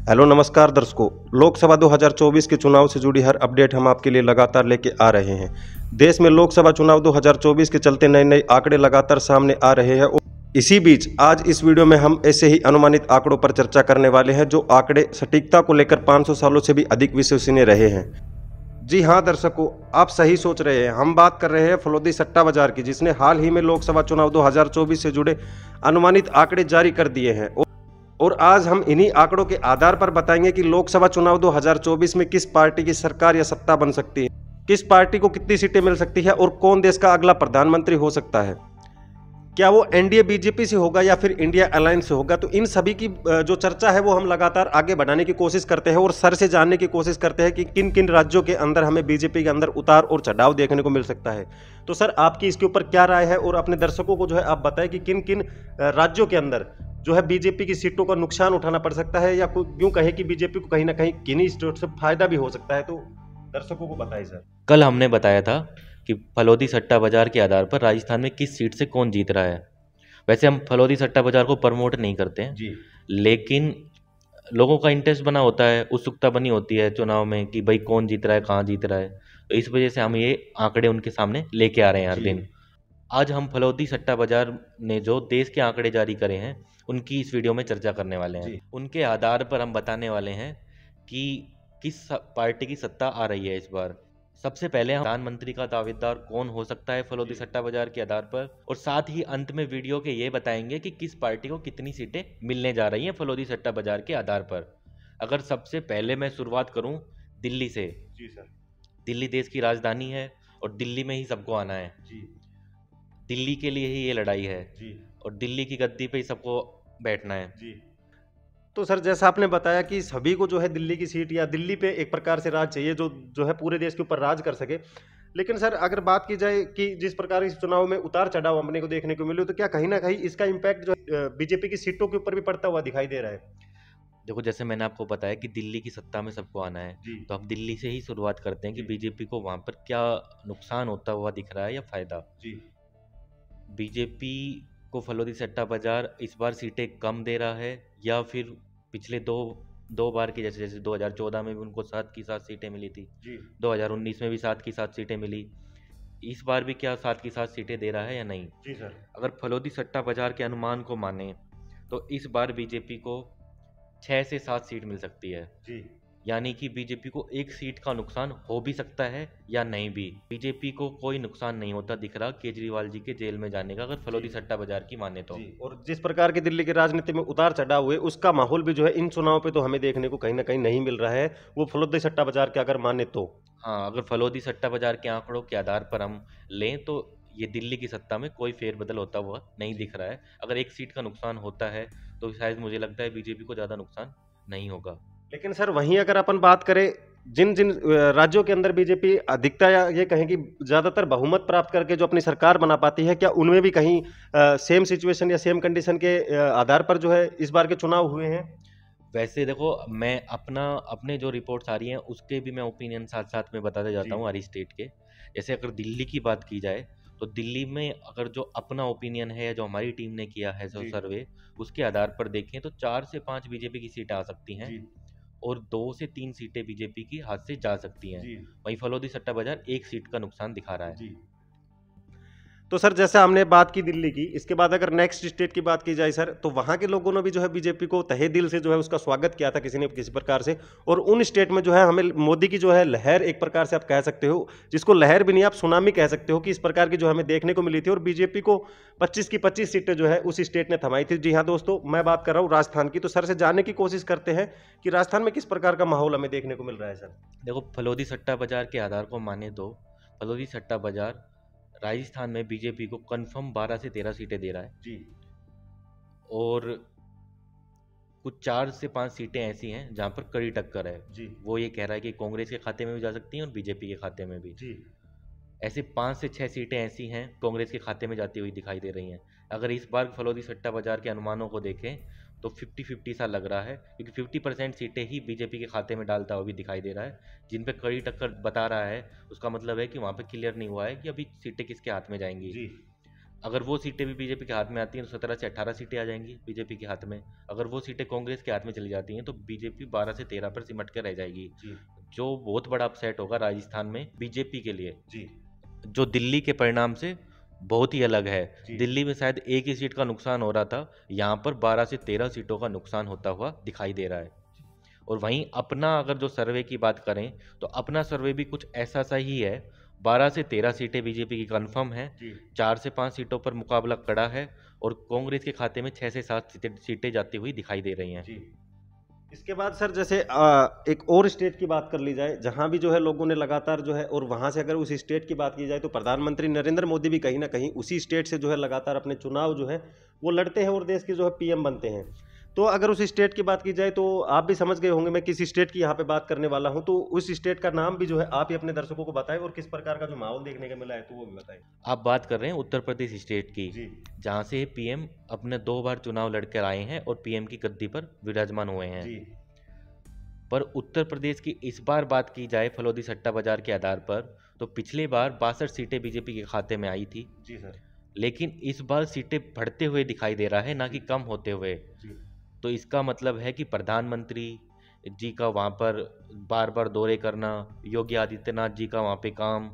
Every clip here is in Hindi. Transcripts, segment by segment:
हेलो नमस्कार दर्शकों। लोकसभा 2024 के चुनाव से जुड़ी हर अपडेट हम आपके लिए लगातार लेके आ रहे हैं। देश में लोकसभा चुनाव 2024 के चलते नए नए आंकड़े लगातार सामने आ रहे हैं और इसी बीच आज इस वीडियो में हम ऐसे ही अनुमानित आंकड़ों पर चर्चा करने वाले हैं जो आंकड़े सटीकता को लेकर 500 सालों से भी अधिक विश्वसनीय रहे हैं। जी हाँ दर्शकों, आप सही सोच रहे हैं। हम बात कर रहे हैं फलोदी सट्टा बाजार की, जिसने हाल ही में लोकसभा चुनाव 2024 से जुड़े अनुमानित आंकड़े जारी कर दिए हैं और आज हम इन्हीं आंकड़ों के आधार पर बताएंगे कि लोकसभा चुनाव 2024 में किस पार्टी की सरकार या सत्ता बन सकती है, किस पार्टी को कितनी सीटें मिल सकती है और कौन देश का अगला प्रधानमंत्री हो सकता है। क्या वो एनडीए बीजेपी से होगा या फिर इंडिया अलायंस से होगा। तो इन सभी की जो चर्चा है वो हम लगातार आगे बढ़ाने की कोशिश करते हैं और सर से जानने की कोशिश करते हैं कि किन किन राज्यों के अंदर हमें बीजेपी के अंदर उतार और चढ़ाव देखने को मिल सकता है। तो सर आपकी इसके ऊपर क्या राय है और अपने दर्शकों को जो है आप बताएं कि किन किन राज्यों के अंदर जो है बीजेपी की सीटों का नुकसान उठाना पड़ सकता है या यूं कहे कि बीजेपी को कहीं ना कहीं किन्हीं सीटों से फायदा भी हो सकता है। तो दर्शकों को बताएं सर। कल हमने बताया था कि फलोदी सट्टा बाजार के आधार पर राजस्थान में किस सीट से कौन जीत रहा है। वैसे हम फलोदी सट्टा बाजार को प्रमोट नहीं करते हैं जी, लेकिन लोगों का इंटरेस्ट बना होता है, उत्सुकता बनी होती है चुनाव में कि भाई कौन जीत रहा है, कहाँ जीत रहा है। तो इस वजह से हम ये आंकड़े उनके सामने लेके आ रहे हैं हर दिन। आज हम फलोदी सट्टा बाजार ने जो देश के आंकड़े जारी करे हैं उनकी इस वीडियो में चर्चा करने वाले हैं। उनके आधार पर हम बताने वाले हैं कि किस पार्टी की सत्ता आ रही है इस बार। सबसे पहले हम प्रधानमंत्री का दावेदार कौन हो सकता है फलोदी सट्टा बाजार के आधार पर, और साथ ही अंत में वीडियो के ये बताएंगे कि किस पार्टी को कितनी सीटें मिलने जा रही हैं फलोदी सट्टा बाजार के आधार पर। अगर सबसे पहले मैं शुरुआत करूं दिल्ली से। जी सर। दिल्ली देश की राजधानी है और दिल्ली में ही सबको आना है। जी दिल्ली के लिए ही ये लड़ाई है जी और दिल्ली की गद्दी पे ही सबको बैठना है। जी। तो सर जैसा आपने बताया कि सभी को जो है दिल्ली की सीट या दिल्ली पे एक प्रकार से राज चाहिए जो है पूरे देश के ऊपर राज कर सके। लेकिन सर अगर बात की जाए कि जिस प्रकार इस चुनाव में उतार चढ़ाव अपने को देखने को मिले तो क्या कहीं ना कहीं इसका इम्पैक्ट जो बीजेपी की सीटों के ऊपर भी पड़ता हुआ दिखाई दे रहा है। देखो, जैसे मैंने आपको बताया कि दिल्ली की सत्ता में सबको आना है, तो अब दिल्ली से ही शुरुआत करते हैं कि बीजेपी को वहां पर क्या नुकसान होता हुआ दिख रहा है या फायदा। बीजेपी को फलोदी सट्टा बाजार इस बार सीटें कम दे रहा है या फिर पिछले दो बार की जैसे 2014 में भी उनको 7 की 7 सीटें मिली थी, 2019 में भी 7 की 7 सीटें मिली। इस बार भी क्या 7 की 7 सीटें दे रहा है या नहीं। जी सर। अगर फलोदी सट्टा बाजार के अनुमान को माने तो इस बार बीजेपी को 6 से 7 सीट मिल सकती है। जी। यानी कि बीजेपी को एक सीट का नुकसान हो भी सकता है या नहीं भी। बीजेपी को कोई नुकसान नहीं होता दिख रहा केजरीवाल जी के जेल में जाने का, अगर फलोदी सट्टा बाजार की माने तो। और जिस प्रकार की दिल्ली की राजनीति में उतार चढ़ाव हुए उसका माहौल भी जो है इन चुनाव पे तो हमें देखने को कहीं ना कहीं नहीं मिल रहा है, वो फलोदी सट्टा बाजार के अगर माने तो। हाँ, अगर फलोदी सट्टा बाजार के आंकड़ों के आधार पर हम लें तो ये दिल्ली की सत्ता में कोई फेरबदल होता हुआ नहीं दिख रहा है। अगर एक सीट का नुकसान होता है तो शायद मुझे लगता है बीजेपी को ज़्यादा नुकसान नहीं होगा। लेकिन सर वहीं अगर अपन बात करें जिन जिन राज्यों के अंदर बीजेपी अधिकता या ये कहें कि ज्यादातर बहुमत प्राप्त करके जो अपनी सरकार बना पाती है, क्या उनमें भी कहीं सेम सिचुएशन या सेम कंडीशन के आधार पर जो है इस बार के चुनाव हुए हैं। वैसे देखो, मैं अपने जो रिपोर्ट्स आ रही हैं उसके भी मैं ओपिनियन साथ साथ में बताते जाता हूँ हर स्टेट के। जैसे अगर दिल्ली की बात की जाए तो दिल्ली में अगर जो अपना ओपिनियन है, जो हमारी टीम ने किया है जो सर्वे, उसके आधार पर देखें तो 4 से 5 बीजेपी की सीटें आ सकती हैं और 2 से 3 सीटें बीजेपी की हाथ से जा सकती हैं। वहीं फलोदी सट्टा बाजार एक सीट का नुकसान दिखा रहा है। तो सर जैसे हमने बात की दिल्ली की, इसके बाद अगर नेक्स्ट स्टेट की बात की जाए सर, तो वहां के लोगों ने भी जो है बीजेपी को तहे दिल से जो है उसका स्वागत किया था किसी ने किसी प्रकार से। और उन स्टेट में जो है हमें मोदी की जो है लहर एक प्रकार से आप कह सकते हो, जिसको लहर भी नहीं आप सुनामी कह सकते हो, कि इस प्रकार की जो हमें देखने को मिली थी और बीजेपी को 25 की 25 सीटें जो है उस स्टेट ने थमाई थी। जी हाँ दोस्तों, मैं बात कर रहा हूँ राजस्थान की। तो सर से जानने की कोशिश करते हैं कि राजस्थान में किस प्रकार का माहौल हमें देखने को मिल रहा है सर। देखो, फलोदी सट्टा बाजार के आधार को माने तो फलोदी सट्टा बाजार राजस्थान में बीजेपी को कंफर्म 12 से 13 सीटें दे रहा है और कुछ 4 से 5 सीटें ऐसी हैं जहां पर कड़ी टक्कर है। वो ये कह रहा है कि कांग्रेस के खाते में भी जा सकती हैं और बीजेपी के खाते में भी। ऐसे 5 से 6 सीटें ऐसी हैं कांग्रेस के खाते में जाती हुई दिखाई दे रही हैं। अगर इस बार फलोदी सट्टा बाजार के अनुमानों को देखें तो 50-50 सा लग रहा है, क्योंकि 50% सीटें ही बीजेपी के खाते में डालता हुआ भी दिखाई दे रहा है, जिन पे कड़ी टक्कर बता रहा है। उसका मतलब है कि वहाँ पे क्लियर नहीं हुआ है कि अभी सीटें किसके हाथ में जाएंगी। अगर वो सीटें भी बीजेपी के हाथ में आती हैं तो 17 से 18 सीटें आ जाएंगी बीजेपी के हाथ में। अगर वो सीटें कांग्रेस के हाथ में चली जाती हैं तो बीजेपी 12 से 13 पर सिमट कर रह जाएगी, जो बहुत बड़ा अपसेट होगा राजस्थान में बीजेपी के लिए, जो दिल्ली के परिणाम से बहुत ही अलग है। दिल्ली में शायद एक ही सीट का नुकसान हो रहा था, यहाँ पर 12 से 13 सीटों का नुकसान होता हुआ दिखाई दे रहा है। और वहीं अपना अगर जो सर्वे की बात करें तो अपना सर्वे भी कुछ ऐसा सा ही है। 12 से 13 सीटें बीजेपी की कंफर्म है, 4 से 5 सीटों पर मुकाबला कड़ा है और कांग्रेस के खाते में 6 से 7 सीटें जाती हुई दिखाई दे रही हैं। इसके बाद सर जैसे एक और स्टेट की बात कर ली जाए जहां भी जो है लोगों ने लगातार जो है, और वहां से अगर उस स्टेट की बात की जाए तो प्रधानमंत्री नरेंद्र मोदी भी कहीं ना कहीं उसी स्टेट से जो है लगातार अपने चुनाव जो है वो लड़ते हैं और देश के जो है पीएम बनते हैं। तो अगर उस स्टेट की बात की जाए तो आप भी समझ गए होंगे मैं किस स्टेट की यहाँ पे बात करने वाला हूँ, तो उस स्टेट का नाम भी जो है आप ही अपने दर्शकों को बताएं और किस प्रकार का जो माहौल देखने को मिला है तो वो भी बताएं। आप बात कर रहे हैं उत्तर प्रदेश स्टेट की, जहाँ से पीएम अपने 2 बार चुनाव लड़कर आए हैं और पीएम की गद्दी पर विराजमान हुए हैं। पर उत्तर प्रदेश की इस बार बात की जाए फलोदी सट्टा बाजार के आधार पर तो पिछली बार 62 सीटें बीजेपी के खाते में आई थी। सर। लेकिन इस बार सीटें बढ़ते हुए दिखाई दे रहा है, ना कि कम होते हुए। तो इसका मतलब है कि प्रधानमंत्री जी का वहाँ पर बार बार दौरे करना, योगी आदित्यनाथ जी का वहाँ पे काम,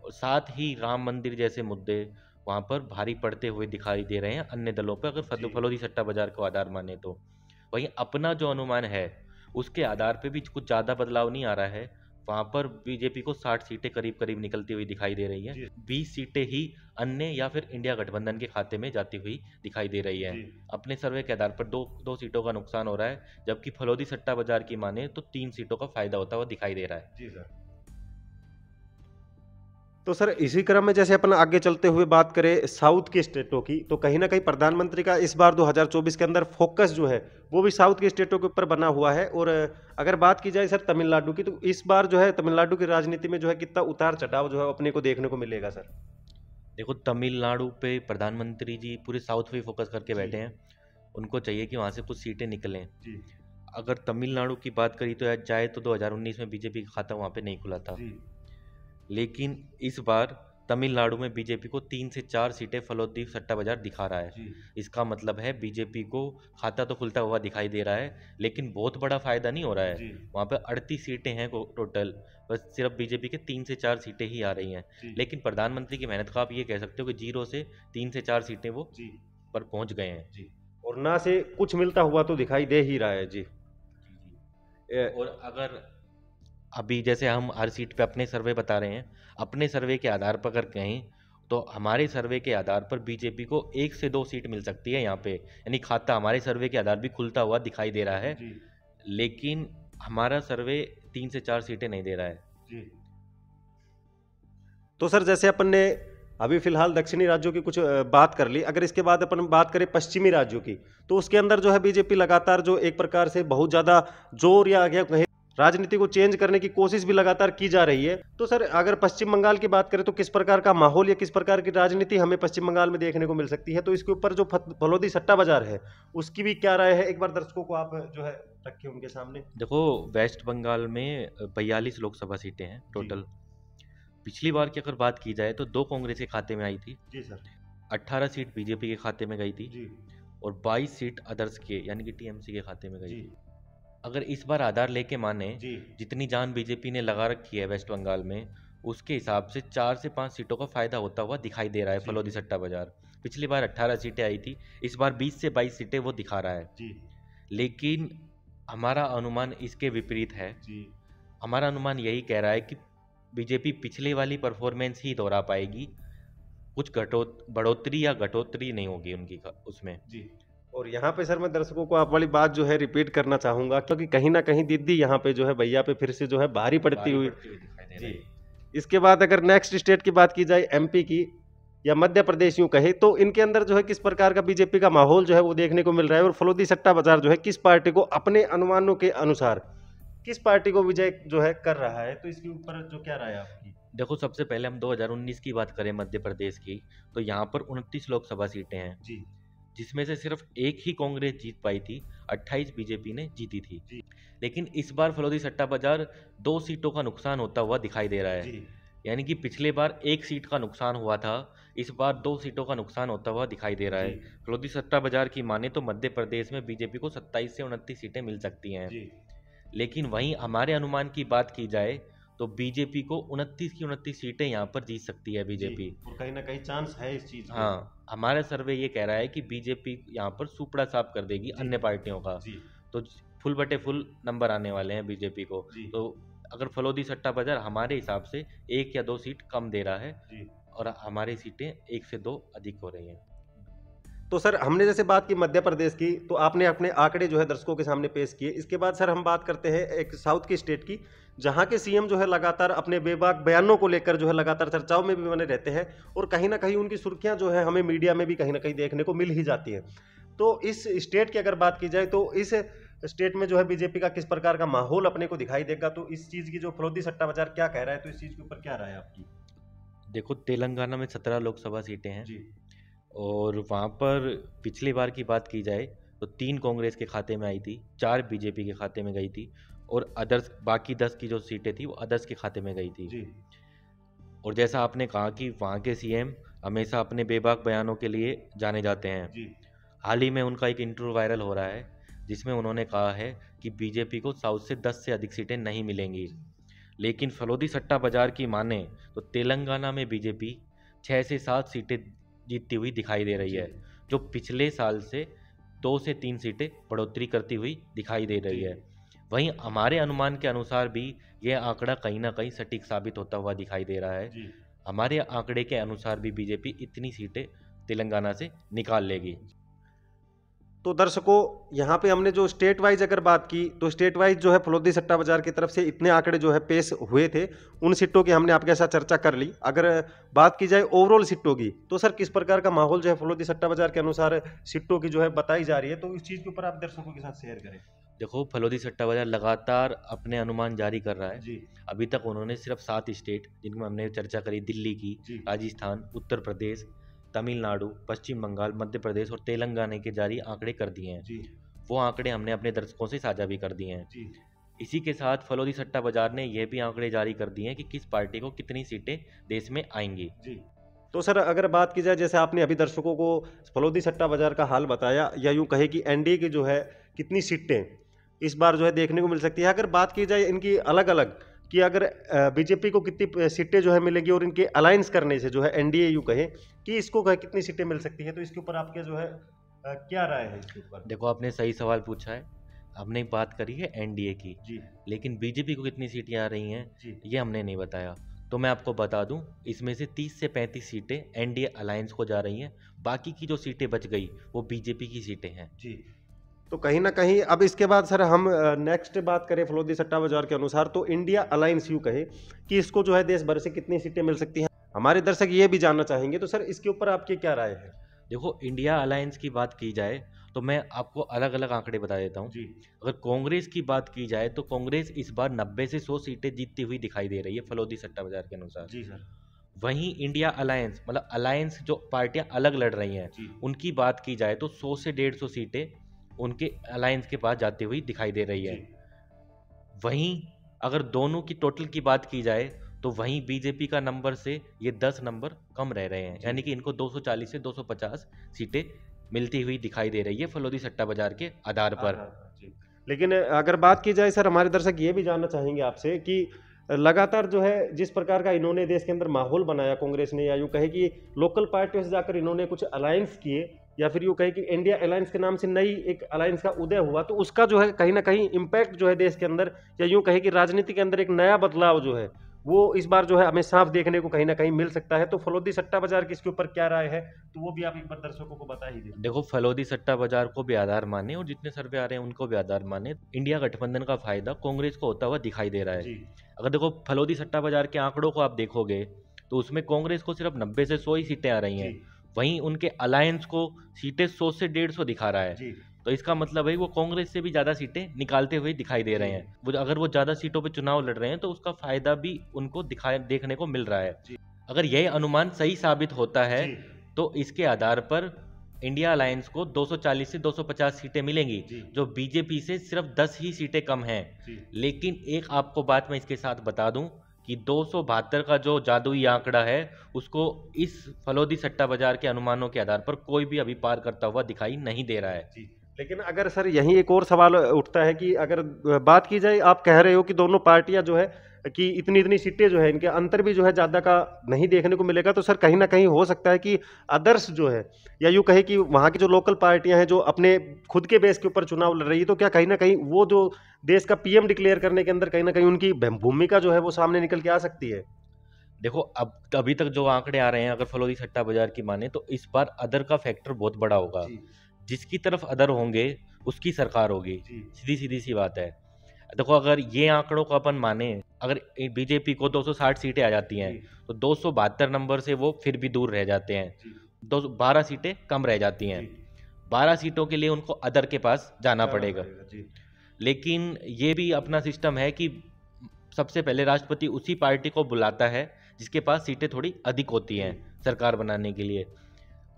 और साथ ही राम मंदिर जैसे मुद्दे वहाँ पर भारी पड़ते हुए दिखाई दे रहे हैं अन्य दलों पर, अगर फलोदी सट्टा बाजार को आधार माने तो। वहीं अपना जो अनुमान है उसके आधार पे भी कुछ ज़्यादा बदलाव नहीं आ रहा है। वहाँ पर बीजेपी को 60 सीटें करीब करीब निकलती हुई दिखाई दे रही हैं। 20 सीटें ही अन्य या फिर इंडिया गठबंधन के खाते में जाती हुई दिखाई दे रही है। अपने सर्वे के आधार पर दो सीटों का नुकसान हो रहा है, जबकि फलोदी सट्टा बाजार की माने तो 3 सीटों का फायदा होता हुआ दिखाई दे रहा है। जी सर। तो सर इसी क्रम में जैसे अपन आगे चलते हुए बात करें साउथ के स्टेटों की, तो कहीं ना कहीं प्रधानमंत्री का इस बार 2024 के अंदर फोकस जो है वो भी साउथ के स्टेटों के ऊपर बना हुआ है। और अगर बात की जाए सर तमिलनाडु की, तो इस बार जो है तमिलनाडु की राजनीति में जो है कितना उतार चढ़ाव जो है अपने को देखने को मिलेगा सर? देखो, तमिलनाडु पे प्रधानमंत्री जी पूरे साउथ पे फोकस करके बैठे हैं। उनको चाहिए कि वहाँ से कुछ सीटें निकलें। अगर तमिलनाडु की बात करी तो जाए तो 2019 में बीजेपी का खाता वहाँ पे नहीं खुला था, लेकिन इस बार तमिलनाडु में बीजेपी को 3 से 4 सीटें फलोदी सट्टा बाजार दिखा रहा है। इसका मतलब है बीजेपी को खाता तो खुलता हुआ दिखाई दे रहा है, लेकिन बहुत बड़ा फायदा नहीं हो रहा है। वहाँ पे 38 सीटें हैं टोटल, बस सिर्फ बीजेपी के 3 से 4 सीटें ही आ रही हैं। लेकिन प्रधानमंत्री की मेहनत का आप ये कह सकते हो कि 0 से 3 से 4 सीटें वो पर पहुँच गए हैं। और ना से कुछ मिलता हुआ तो दिखाई दे ही रहा है। जी। और अगर अभी जैसे हम हर सीट पे अपने सर्वे बता रहे हैं, अपने सर्वे के आधार पर अगर कहें तो हमारे सर्वे के आधार पर बीजेपी को 1 से 2 सीट मिल सकती है यहाँ पे, यानी खाता हमारे सर्वे के आधार भी खुलता हुआ दिखाई दे रहा है। लेकिन हमारा सर्वे 3 से 4 सीटें नहीं दे रहा है। तो सर जैसे अपन ने अभी फिलहाल दक्षिणी राज्यों की कुछ बात कर ली, अगर इसके बाद अपन बात करें पश्चिमी राज्यों की, तो उसके अंदर जो है बीजेपी लगातार जो एक प्रकार से बहुत ज्यादा जोर या कहें राजनीति को चेंज करने की कोशिश भी लगातार की जा रही है। तो सर अगर पश्चिम बंगाल की बात करें तो किस प्रकार का माहौल या किस प्रकार की राजनीति हमें पश्चिम बंगाल में देखने को मिल सकती है? तो इसके ऊपर जो फलोदी सट्टा बाजार है उसकी भी क्या राय है, एक बार दर्शकों को आप जो है रखिए उनके सामने। देखो, वेस्ट बंगाल में 42 लोकसभा सीटें हैं टोटल। पिछली बार की अगर बात की जाए तो 2 कांग्रेस के खाते में आई थी। जी सर। 18 सीट बीजेपी के खाते में गई थी और 22 सीट अदर्स के यानी कि टीएमसी के खाते में गई थी। अगर इस बार आधार लेके माने जितनी जान बीजेपी ने लगा रखी है वेस्ट बंगाल में, उसके हिसाब से 4 से 5 सीटों का फायदा होता हुआ दिखाई दे रहा है फलोदी सट्टा बाजार। पिछली बार 18 सीटें आई थी, इस बार 20 से 22 सीटें वो दिखा रहा है। लेकिन हमारा अनुमान इसके विपरीत है। हमारा अनुमान यही कह रहा है कि बीजेपी पिछले वाली परफॉर्मेंस ही दोहरा पाएगी, कुछ बढ़ोतरी या घटोतरी नहीं होगी उनकी उसमें। और यहाँ पे सर मैं दर्शकों को आप वाली बात जो है रिपीट करना चाहूंगा, क्योंकि कहीं ना कहीं दीदी यहाँ पे जो है भैया पे फिर से जो है भारी पड़ती हुई जी। इसके बाद अगर नेक्स्ट स्टेट की बात की जाए एमपी की या मध्य प्रदेश यूं कहे, तो इनके अंदर जो है किस प्रकार का बीजेपी का माहौल जो है वो देखने को मिल रहा है और फलोदी सट्टा बाजार जो है किस पार्टी को अपने अनुमानों के अनुसार किस पार्टी को विजय जो है कर रहा है, तो इसके ऊपर जो क्या राय है आपकी? देखो, सबसे पहले हम 2019 की बात करें मध्य प्रदेश की, तो यहाँ पर 29 लोकसभा सीटें हैं जी, जिसमें से सिर्फ 1 ही कांग्रेस जीत पाई थी, 28 बीजेपी ने जीती थी जी। लेकिन इस बार फलोदी सट्टा बाजार 2 सीटों का नुकसान होता हुआ दिखाई दे रहा है। यानी कि पिछले बार 1 सीट का नुकसान हुआ था, इस बार 2 सीटों का नुकसान होता हुआ दिखाई दे रहा है। जी। फलोदी सट्टा बाजार की माने तो मध्य प्रदेश में बीजेपी को 27 से 29 सीटें मिल सकती हैं। जी। लेकिन वहीं हमारे अनुमान की बात की जाए तो बीजेपी को 29 की 29 सीटें यहाँ पर जीत सकती है बीजेपी। और कहीं ना कहीं चांस है इस चीज का। हाँ, हमारा सर्वे ये कह रहा है कि बीजेपी यहाँ पर सुपड़ा साफ कर देगी जी। अन्य पार्टियों का। जी। तो फुल बटे फुल नंबर आने वाले हैं बीजेपी को। जी। तो अगर फलोदी सट्टा बाजार हमारे हिसाब से 1 या 2 सीट कम दे रहा है जी। और हमारी सीटें 1 से 2 अधिक हो रही हैं। तो सर हमने जैसे बात की मध्य प्रदेश की, तो आपने अपने आंकड़े जो है दर्शकों के सामने पेश किए। इसके बाद सर हम बात करते हैं एक साउथ की स्टेट की, जहां के सीएम जो है लगातार अपने बेबाक बयानों को लेकर जो है लगातार चर्चाओं में भी बने रहते हैं, और कहीं ना कहीं उनकी सुर्खियां जो है हमें मीडिया में भी कहीं ना कहीं देखने को मिल ही जाती है। तो इस स्टेट की अगर बात की जाए तो इस स्टेट में जो है बीजेपी का किस प्रकार का माहौल अपने को दिखाई देगा, तो इस चीज की जो फलोदी सट्टा बाजार क्या कह रहा है, तो इस चीज के ऊपर क्या राय है आपकी? देखो, तेलंगाना में 17 लोकसभा सीटें हैं जी। और वहाँ पर पिछली बार की बात की जाए तो 3 कांग्रेस के खाते में आई थी, 4 बीजेपी के खाते में गई थी और अदर्स बाकी 10 की जो सीटें थी वो अदर्स के खाते में गई थी। जी। और जैसा आपने कहा कि वहाँ के सीएम हमेशा अपने बेबाक बयानों के लिए जाने जाते हैं। जी। हाल ही में उनका एक इंटरव्यू वायरल हो रहा है जिसमें उन्होंने कहा है कि बीजेपी को साउथ से 10 से अधिक सीटें नहीं मिलेंगी। लेकिन फलोदी सट्टा बाजार की माने तो तेलंगाना में बीजेपी 6 से 7 सीटें जीतती हुई दिखाई दे रही है, जो पिछले साल से 2 से 3 सीटें बढ़ोतरी करती हुई दिखाई दे रही है। वहीं हमारे अनुमान के अनुसार भी यह आंकड़ा कहीं ना कहीं सटीक साबित होता हुआ दिखाई दे रहा है। जी। हमारे आंकड़े के अनुसार भी बीजेपी इतनी सीटें तेलंगाना से निकाल लेगी। तो दर्शकों, यहाँ पे हमने जो स्टेट वाइज अगर बात की, तो स्टेट वाइज जो है फलोदी सट्टा बाजार की तरफ से इतने आंकड़े जो है पेश हुए थे, उन सीटों की हमने आपके साथ चर्चा कर ली। अगर बात की जाए ओवरऑल सीटों की, तो सर किस प्रकार का माहौल जो है फलोदी सट्टा बाजार के अनुसार सीटों की जो है बताई जा रही है, तो इस चीज के ऊपर आप दर्शकों के साथ शेयर करें। देखो, फलोदी सट्टा बाजार लगातार अपने अनुमान जारी कर रहा है। जी। अभी तक उन्होंने सिर्फ 7 स्टेट जिनमें हमने चर्चा करी, दिल्ली की, जी। राजस्थान, उत्तर प्रदेश, तमिलनाडु, पश्चिम बंगाल, मध्य प्रदेश और तेलंगाना के जारी आंकड़े कर दिए हैं। जी। वो आंकड़े हमने अपने दर्शकों से साझा भी कर दिए हैं। जी। इसी के साथ फलोदी सट्टा बाजार ने यह भी आंकड़े जारी कर दिए हैं कि किस पार्टी को कितनी सीटें देश में आएंगी। जी। तो सर अगर बात की जाए, जैसे आपने अभी दर्शकों को फलोदी सट्टा बाजार का हाल बताया, या यूं कहे कि एनडीए की जो है कितनी सीटें इस बार जो है देखने को मिल सकती है, अगर बात की जाए इनकी अलग अलग कि अगर बीजेपी को कितनी सीटें जो है मिलेगी, और इनके अलायंस करने से जो है एनडीए यूं कहे कि इसको कितनी सीटें मिल सकती है, तो इसके ऊपर आपके जो है क्या राय है इसके ऊपर? देखो, आपने सही सवाल पूछा है। हमने बात करी है एनडीए की, जी। लेकिन बीजेपी को कितनी सीटें आ रही हैं जी। ये हमने नहीं बताया। तो मैं आपको बता दूं, इसमें से 30 से 35 सीटें एनडीए अलायंस को जा रही हैं, बाकी की जो सीटें बच गई वो बीजेपी की सीटें हैं। जी। तो कहीं ना कहीं अब इसके बाद सर हम नेक्स्ट बात करें फलोदी सट्टा बाजार के अनुसार, तो इंडिया अलायंस यूं कहे कि इसको जो है देश भर से कितनी सीटें मिल सकती हैं, हमारे दर्शक ये भी जानना चाहेंगे। तो सर इसके ऊपर आपकी क्या राय है? देखो, इंडिया अलायंस की बात की जाए तो मैं आपको अलग अलग आंकड़े बता देता हूँ। जी। अगर कांग्रेस की बात की जाए तो कांग्रेस इस बार 90 से 100 सीटें जीतती हुई दिखाई दे रही है फलोदी सट्टा बाजार के अनुसार। जी सर। वहीं इंडिया अलायंस मतलब अलायंस जो पार्टियां अलग लड़ रही हैं, जी। उनकी बात की जाए तो 100 से 150 सीटें उनके अलायंस के पास जाती हुई दिखाई दे रही है। वहीं अगर दोनों की टोटल की बात की जाए तो वहीं बीजेपी का नंबर से ये 10 नंबर कम रह रहे हैं, यानी कि इनको 240 से 250 सीटें मिलती हुई दिखाई दे रही है फलोदी सट्टा बाजार के आधार पर। लेकिन अगर बात की जाए सर, हमारे दर्शक ये भी जानना चाहेंगे आपसे कि लगातार जो है जिस प्रकार का इन्होंने देश के अंदर माहौल बनाया कांग्रेस ने, या यूं कहे कि लोकल पार्टियों से जाकर इन्होंने कुछ अलायंस किए, या फिर यूं कहे कि इंडिया अलायंस के नाम से नई एक अलायंस का उदय हुआ, तो उसका जो है कहीं ना कहीं इम्पैक्ट जो है देश के अंदर, या यूं कहे कि राजनीति के अंदर एक नया बदलाव जो है वो इस बार जो है हमें साफ देखने को कहीं ना कहीं मिल सकता है। तो फलोदी सट्टा बाजार की इसके ऊपर क्या राय है, तो वो भी आप एक बार दर्शकों को बता ही दीजिए। देखो, फलोदी सट्टा बाजार को भी आधार माने और जितने सर्वे आ रहे हैं उनको भी आधार माने, इंडिया गठबंधन का फायदा कांग्रेस को होता हुआ दिखाई दे रहा है। अगर देखो फलोदी सट्टा बाजार के आंकड़ों को आप देखोगे तो उसमें कांग्रेस को सिर्फ 90 से 100 ही सीटें आ रही हैं, वहीं उनके अलायंस को सीटें 100 से 150 दिखा रहा है। तो इसका मतलब है वो कांग्रेस से भी ज्यादा सीटें निकालते हुए दिखाई दे रहे हैं। वो अगर वो ज्यादा सीटों पे चुनाव लड़ रहे हैं तो उसका फायदा भी उनको देखने को मिल रहा है। अगर यह अनुमान सही साबित होता है तो इसके आधार पर इंडिया अलायंस को 240 से 250 सीटें मिलेंगी, जो बीजेपी से सिर्फ 10 ही सीटें कम हैं। लेकिन एक आपको बात मैं इसके साथ बता दूं कि 272 का जो जादुई आंकड़ा है उसको इस फलोदी सट्टा बाजार के अनुमानों के आधार पर कोई भी अभी पार करता हुआ दिखाई नहीं दे रहा है। लेकिन अगर सर यहीं एक और सवाल उठता है कि अगर बात की जाए, आप कह रहे हो कि दोनों पार्टियां जो है कि इतनी इतनी सीटें जो है इनके अंतर भी जो है ज्यादा का नहीं देखने को मिलेगा, तो सर कहीं ना कहीं हो सकता है कि अदर्स जो है, या यूं कहे कि वहां की जो लोकल पार्टियां हैं जो अपने खुद के बेस के ऊपर चुनाव लड़ रही है, तो क्या कहीं ना कहीं वो जो देश का पीएम डिक्लेयर करने के अंदर कहीं ना कहीं उनकी भूमिका जो है वो सामने निकल के आ सकती है? देखो, अब अभी तक जो आंकड़े आ रहे हैं, अगर फलोदी सट्टा बाजार की माने तो इस बार अदर का फैक्टर बहुत बड़ा होगा। जिसकी तरफ अदर होंगे उसकी सरकार होगी, सीधी सीधी सी बात है। देखो, अगर ये आंकड़ों को अपन माने, अगर बीजेपी को 260 सीटें आ जाती हैं तो 272 नंबर से वो फिर भी दूर रह जाते हैं, 12 सीटें कम रह जाती हैं। 12 सीटों के लिए उनको अदर के पास जाना पड़ेगा। लेकिन ये भी अपना सिस्टम है कि सबसे पहले राष्ट्रपति उसी पार्टी को बुलाता है जिसके पास सीटें थोड़ी अधिक होती हैं सरकार बनाने के लिए।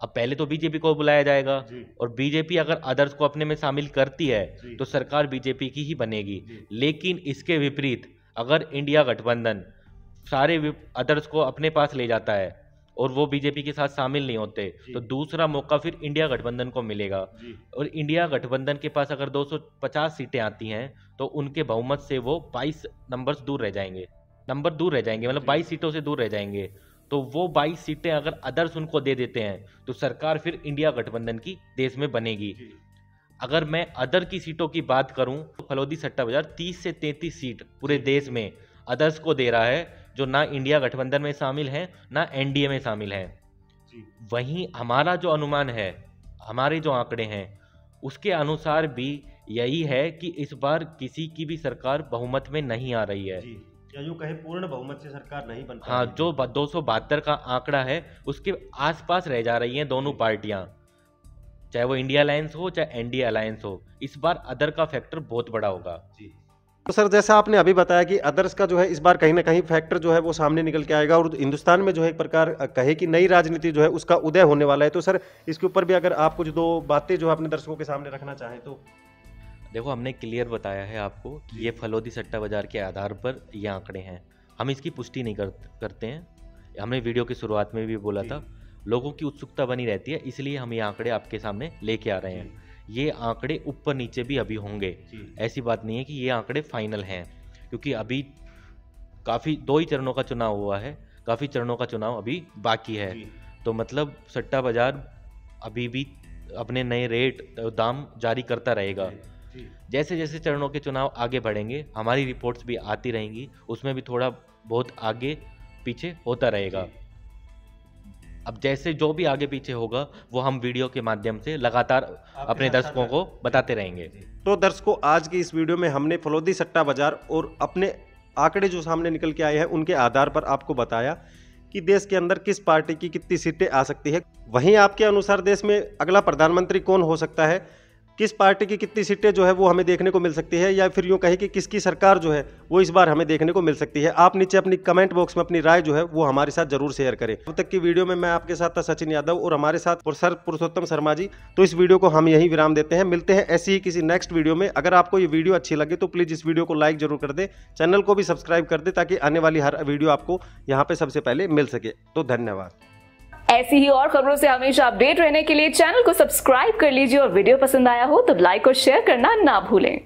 अब पहले तो बीजेपी को बुलाया जाएगा, और बीजेपी अगर अदर्स को अपने में शामिल करती है तो सरकार बीजेपी की ही बनेगी। लेकिन इसके विपरीत अगर इंडिया गठबंधन सारे अदर्स को अपने पास ले जाता है और वो बीजेपी के साथ शामिल नहीं होते, तो दूसरा मौका फिर इंडिया गठबंधन को मिलेगा। और इंडिया गठबंधन के पास अगर 250 सीटें आती हैं तो उनके बहुमत से वो 22 नंबर दूर रह जाएंगे, मतलब 22 सीटों से दूर रह जाएंगे। तो वो 22 सीटें अगर अदर्स उनको दे देते हैं तो सरकार फिर इंडिया गठबंधन की देश में बनेगी। अगर मैं अदर की सीटों की बात करूं तो फलोदी सट्टा बाजार 30 से 33 सीट पूरे देश में अदर्स को दे रहा है, जो ना इंडिया गठबंधन में शामिल हैं ना एनडीए में शामिल हैं। वहीं हमारा जो अनुमान है, हमारे जो आंकड़े हैं, उसके अनुसार भी यही है कि इस बार किसी की भी सरकार बहुमत में नहीं आ रही है, या यूं कहे पूर्ण बहुमत से सरकार नहीं बन पा हाँ, रही। जो 272 का आंकड़ा है उसके आसपास रह जा रही हैं दोनों पार्टियां, चाहे वो इंडिया अलायंस हो चाहे एनडीए अलायंस हो। इस बार अदर का फैक्टर बहुत बड़ा होगा। तो सर, जैसा आपने अभी बताया कि अदर्स का जो है इस बार कहीं ना कहीं फैक्टर जो है वो सामने निकल के आएगा, और हिंदुस्तान में जो है एक प्रकार कहे कि नई राजनीति जो है उसका उदय होने वाला है। तो सर, इसके ऊपर भी अगर आप कुछ दो बातें जो अपने दर्शकों के सामने रखना चाहें तो। देखो, हमने क्लियर बताया है आपको कि ये फलोदी सट्टा बाजार के आधार पर ये आंकड़े हैं, हम इसकी पुष्टि नहीं करते हैं। हमने वीडियो की शुरुआत में भी बोला था, लोगों की उत्सुकता बनी रहती है, इसलिए हम ये आंकड़े आपके सामने लेके आ रहे हैं। ये आंकड़े ऊपर नीचे भी अभी होंगे, ऐसी बात नहीं है कि ये आंकड़े फाइनल हैं, क्योंकि अभी काफ़ी 2 ही चरणों का चुनाव हुआ है, काफ़ी चरणों का चुनाव अभी बाकी है। तो मतलब सट्टा बाजार अभी भी अपने नए रेट दाम जारी करता रहेगा। जैसे जैसे चरणों के चुनाव आगे बढ़ेंगे हमारी रिपोर्ट्स भी आती रहेंगी, उसमें भी थोड़ा बहुत आगे पीछे होता रहेगा। अब जैसे जो भी आगे पीछे होगा वो हम वीडियो के माध्यम से लगातार अपने दर्शकों को बताते रहेंगे। तो दर्शकों, आज की इस वीडियो में हमने फलोदी सट्टा बाजार और अपने आंकड़े जो सामने निकल के आए हैं उनके आधार पर आपको बताया कि देश के अंदर किस पार्टी की कितनी सीटें आ सकती है। वहीं आपके अनुसार देश में अगला प्रधानमंत्री कौन हो सकता है, किस पार्टी की कितनी सीटें जो है वो हमें देखने को मिल सकती है, या फिर यूं कहे कि किसकी सरकार जो है वो इस बार हमें देखने को मिल सकती है। आप नीचे अपनी कमेंट बॉक्स में अपनी राय जो है वो हमारे साथ जरूर शेयर करें। अब तक की वीडियो में मैं आपके साथ था सचिन यादव और हमारे साथ सर पुरुषोत्तम शर्मा जी। तो इस वीडियो को हम यहीं विराम देते हैं, मिलते हैं ऐसी ही किसी नेक्स्ट वीडियो में। अगर आपको ये वीडियो अच्छी लगे तो प्लीज़ इस वीडियो को लाइक जरूर कर दे, चैनल को भी सब्सक्राइब कर दे, ताकि आने वाली हर वीडियो आपको यहाँ पे सबसे पहले मिल सके। तो धन्यवाद। ऐसी ही और खबरों से हमेशा अपडेट रहने के लिए चैनल को सब्सक्राइब कर लीजिए, और वीडियो पसंद आया हो तो लाइक और शेयर करना ना भूलें।